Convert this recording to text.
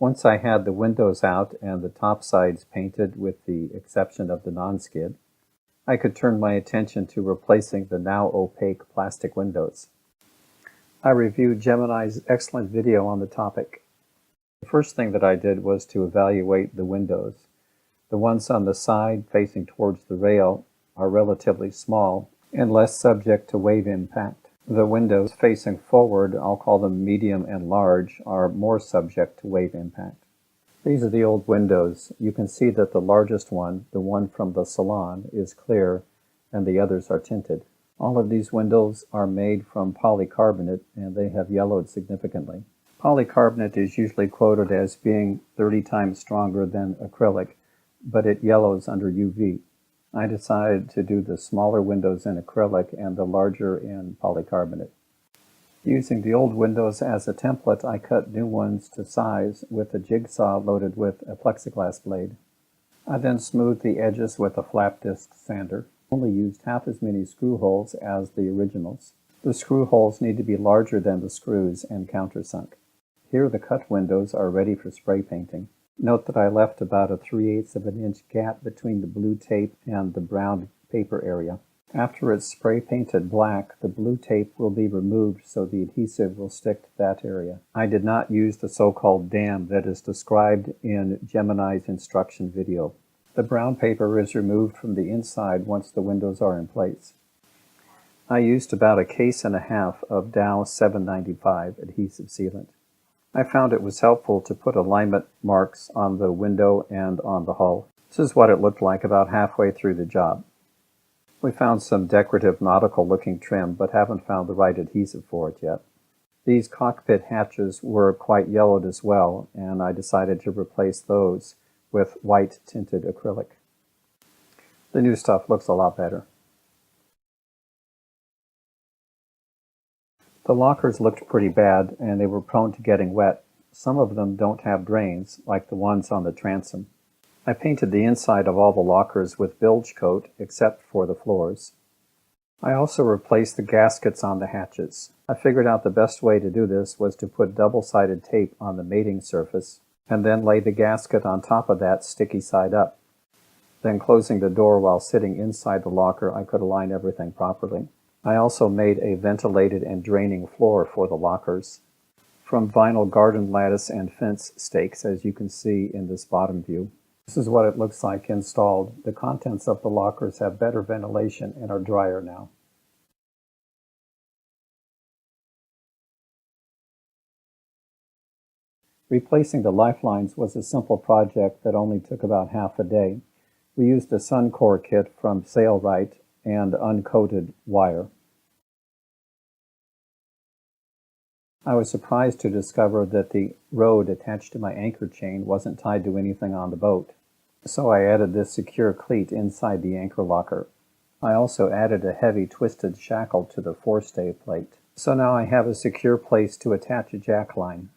Once I had the windows out and the top sides painted with the exception of the non-skid, I could turn my attention to replacing the now opaque plastic windows. I reviewed Gemini's excellent video on the topic. The first thing that I did was to evaluate the windows. The ones on the side facing towards the rail are relatively small and less subject to wave impact. The windows facing forward, I'll call them medium and large, are more subject to wave impact. These are the old windows. You can see that the largest one, the one from the salon, is clear and the others are tinted. All of these windows are made from polycarbonate and they have yellowed significantly. Polycarbonate is usually quoted as being 30 times stronger than acrylic, but it yellows under UV. I decided to do the smaller windows in acrylic and the larger in polycarbonate. Using the old windows as a template, I cut new ones to size with a jigsaw loaded with a plexiglass blade. I then smoothed the edges with a flap disc sander. I only used half as many screw holes as the originals. The screw holes need to be larger than the screws and countersunk. Here the cut windows are ready for spray painting. Note that I left about a 3/8 of an inch gap between the blue tape and the brown paper area. After it's spray painted black, the blue tape will be removed so the adhesive will stick to that area. I did not use the so-called dam that is described in Gemini's instruction video. The brown paper is removed from the inside once the windows are in place. I used about a case and a half of Dow 795 adhesive sealant. I found it was helpful to put alignment marks on the window and on the hull. This is what it looked like about halfway through the job. We found some decorative nautical looking trim, but haven't found the right adhesive for it yet. These cockpit hatches were quite yellowed as well, and I decided to replace those with white tinted acrylic. The new stuff looks a lot better. The lockers looked pretty bad, and they were prone to getting wet. Some of them don't have drains, like the ones on the transom. I painted the inside of all the lockers with bilge coat, except for the floors. I also replaced the gaskets on the hatches. I figured out the best way to do this was to put double-sided tape on the mating surface, and then lay the gasket on top of that sticky side up. Then closing the door while sitting inside the locker, I could align everything properly. I also made a ventilated and draining floor for the lockers from vinyl garden lattice and fence stakes, as you can see in this bottom view. This is what it looks like installed. The contents of the lockers have better ventilation and are drier now. Replacing the lifelines was a simple project that only took about half a day. We used a Suncore kit from Sailrite and uncoated wire. I was surprised to discover that the rod attached to my anchor chain wasn't tied to anything on the boat, so I added this secure cleat inside the anchor locker. I also added a heavy twisted shackle to the forestay plate. So now I have a secure place to attach a jack line.